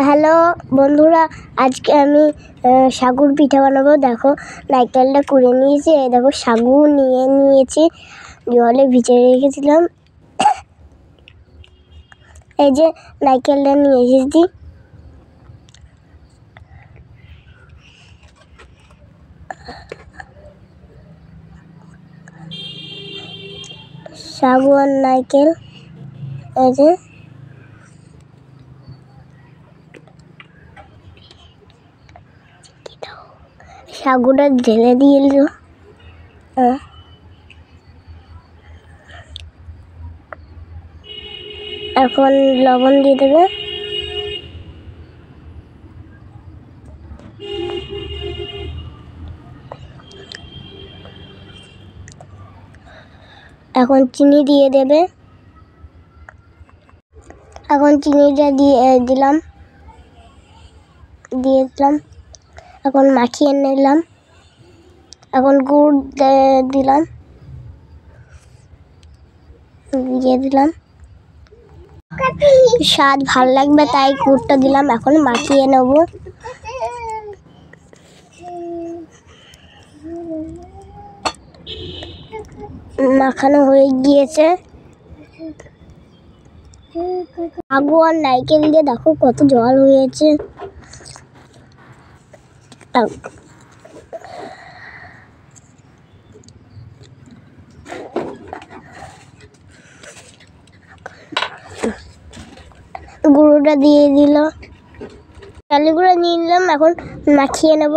Hello বন্ধুরা, আজকে আমি সাগুর পিঠা বানাবো। দেখো নারকেলটা কুড়ে নিয়েছি, দেখো সাগু নিয়েছি, জলে ভিজিয়ে রেখেছিলাম। এই যে নারকেলটা নিয়ে এসেছি, সাগু আর নারকেল। এই যে সাগুটা ঢেলে দিয়ে দিল। এখন লবণ দিয়ে দেবে। এখন চিনি দিয়ে দেবে। এখন চিনিটা দিলাম। এখন মাখিয়ে নিলাম। এখন গুড় দিলাম, স্বাদ ভালো লাগবে তাই গুড়টা দিলাম। এখন মাখিয়ে নেব। মাখানো হয়ে গিয়েছে। সাগু আর নারকেল দিয়ে দেখো কত জল হয়েছে। গুঁড়োটা দিয়ে দিল, চালের গুঁড়ো নিয়ে নিলাম। এখন মাখিয়ে নেব।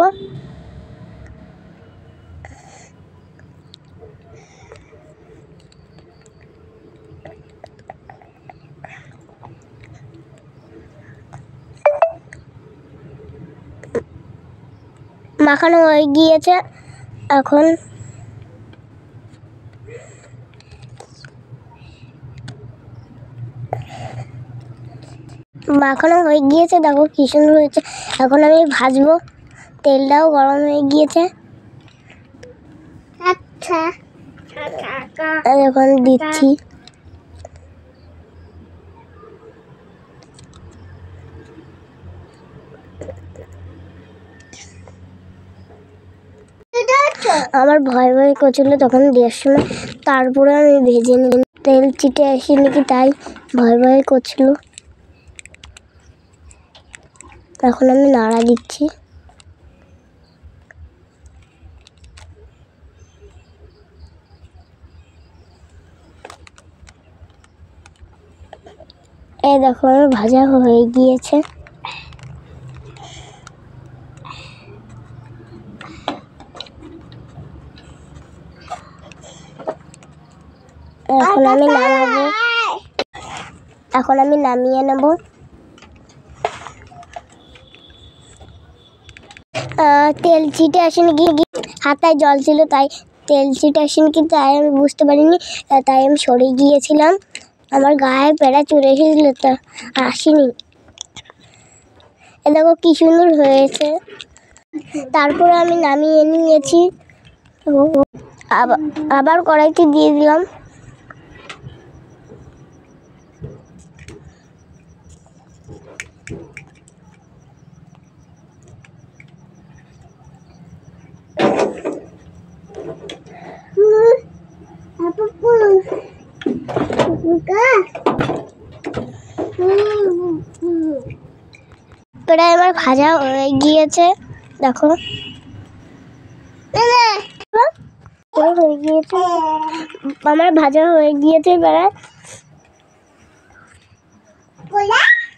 মাখানো হয়ে গিয়েছে। এখন মাখানো হয়ে গিয়েছে, দেখো কি সুন্দর হয়েছে। এখন আমি ভাজবো। তেলটাও গরম হয়ে গিয়েছে। এখন দিচ্ছি। আমার ভয় করছিল তখন দেওয়ার সময়, তারপরে আমি ভেজে নিলাম। তেল চিটে আসি নাকি তাই ভয় করছিল। এখন আমি নাড়া দিচ্ছি। এই দেখো আমার ভাজা হয়ে গিয়েছে। এখন আমি নামাবো। এখন আমি নামিয়ে নেব। তেল ছিটে আসেনি কি, হাতায় জল ছিল তাই তেল ছিটে আসেনি, কিন্তু তাই আমি বুঝতে পারিনি, তাই আমি সরে গিয়েছিলাম। আমার গায়ে পেড়া চড়ে এসেছিল, তা আসেনি। এ দেখো কি সুন্দর হয়েছে। তারপরে আমি নামিয়ে নিয়েছি। আবার কড়াইতে দিয়ে দিলাম। প্রায় আমার ভাজা হয়ে গিয়েছে, দেখো হয়ে গিয়েছে। আমার ভাজা হয়ে গিয়েছে প্রায়।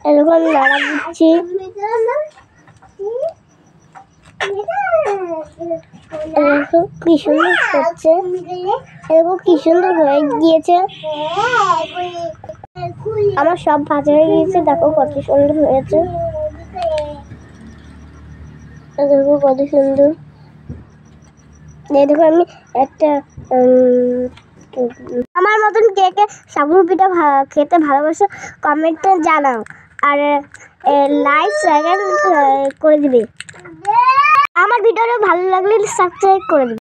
এরকম নাড়া দিচ্ছি। কি সুন্দর হচ্ছে, এরকম কি সুন্দর হয়ে গিয়েছে। আমার সব ভাজা হয়ে গিয়েছে, দেখো কত সুন্দর হয়েছে। দেখো কত সুন্দর। দেখো আমি একটা আমার মতন কে কে সাগুর পিঠা খেতে ভালোবাসো কমেন্টে জানাও, আর লাইক শেয়ার করে দিবে। আমার ভিডিওটা ভালো লাগলে সাবস্ক্রাইব করে দিবে।